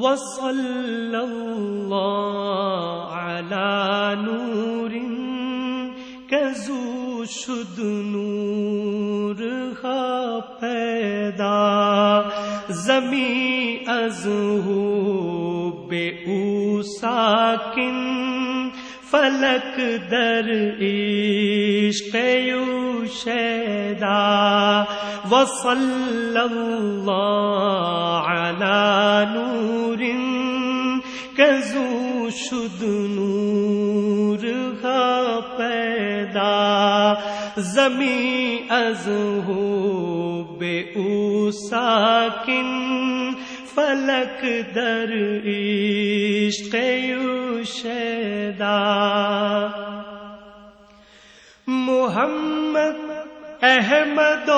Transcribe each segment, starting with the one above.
وصلی اللہ علی نور کزو شد نور ہا پیدا زمیں از ہو بے او ساکن فلک در عشق یو شیدا وصلی اللہ علی نور کزو شد نور ہا پیدا زمیں از ہو بے او ساکن فلک در عشق یو شیدا محمد احمد و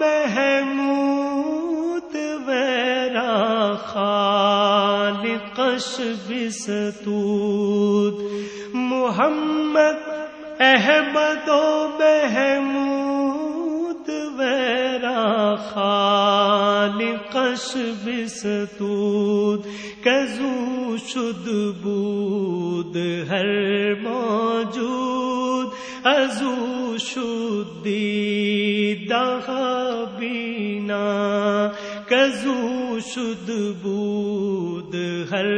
محمود ویرا خالقش بستود محمد احمد و محمود ویرا خالقش بستود کزو شد بود ہر موجود ازو شد دیدہ بینا کزو شد بود ہر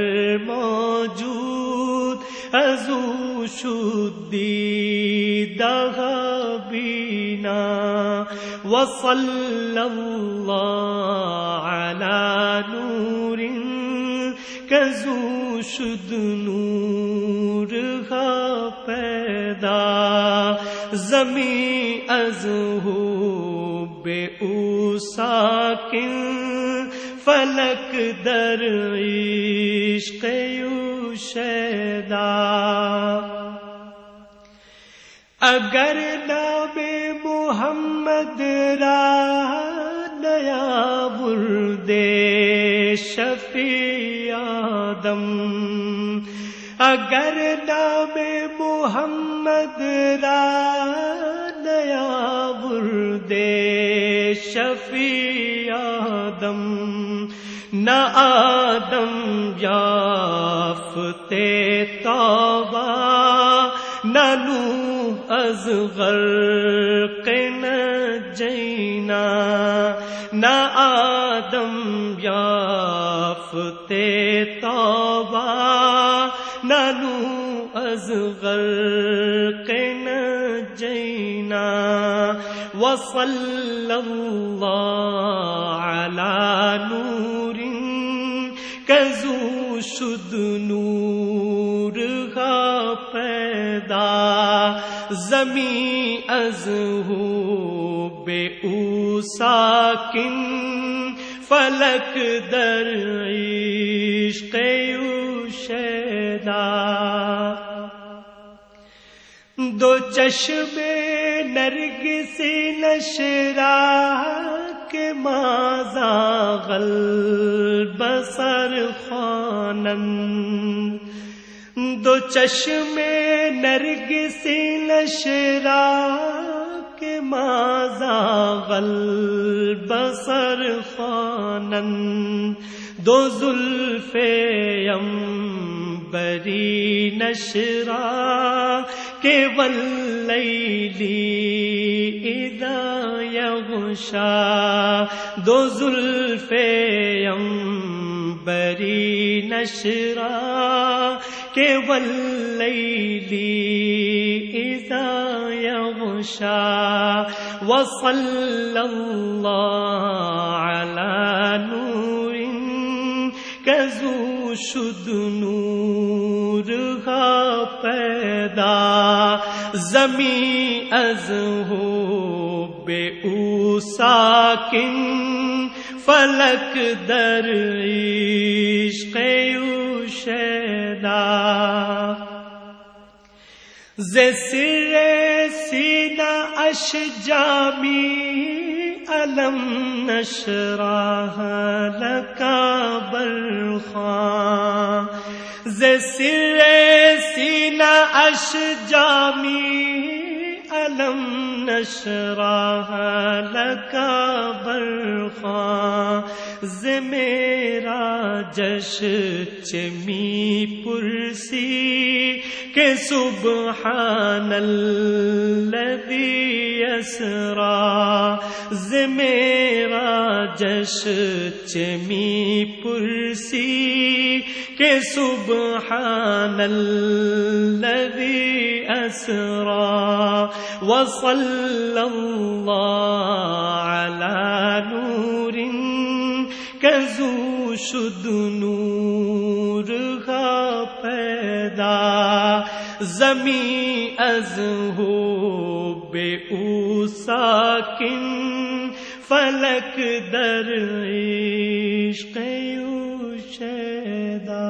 موجود ازو شد دیدہ بینا وصلی اللہ علی نور کزو شد نور ہا پیدا زمیں از ہو بے او ساکن فلک در عشق یو شیدا اگر نام محمد را نیا ورد شفیع آدم اگر نام محمد را نیا ورد شفیع آدم نہ آدم یافتے توبہ نہ نوح از غرق نجینا نہ آدم یافتے توبہ نہ نوح از غرق نجینا وصلی اللہ علی نور کزو شد نور ہا پیدا زمیں از ہو بے او ساکن فلک در عشق یو شیدا دو چشم نرگسی نشرا کے مازاغ البصر خوانن دو چشم نرگسی نشرا کے مازاغ البصر خوانن دو زلف عنبری نشرا کہ واللیل اذا یغشا دو زلف عنبری نشرا کہ واللیل اذا یغشا وصلی اللہ علی نور کزو شد نور ہا پیدا زمیں از ہو بے او ساکن فلک در عشق یو شیدا ز سر سینہ اشجامی علم نشرح لک برخواں ز سر سینہ اشجامی علم نشرح لک برخواں ز میرا جش چمی پرسی کہ سبحان الذی اسرا ز میرا جش چمی پرسی کہ سبحان الذی اسرا وصلی اللہ علی نور کزو شد نور کا پیدا زمین از ہو بے او ساکن فلک در عشق او شیدا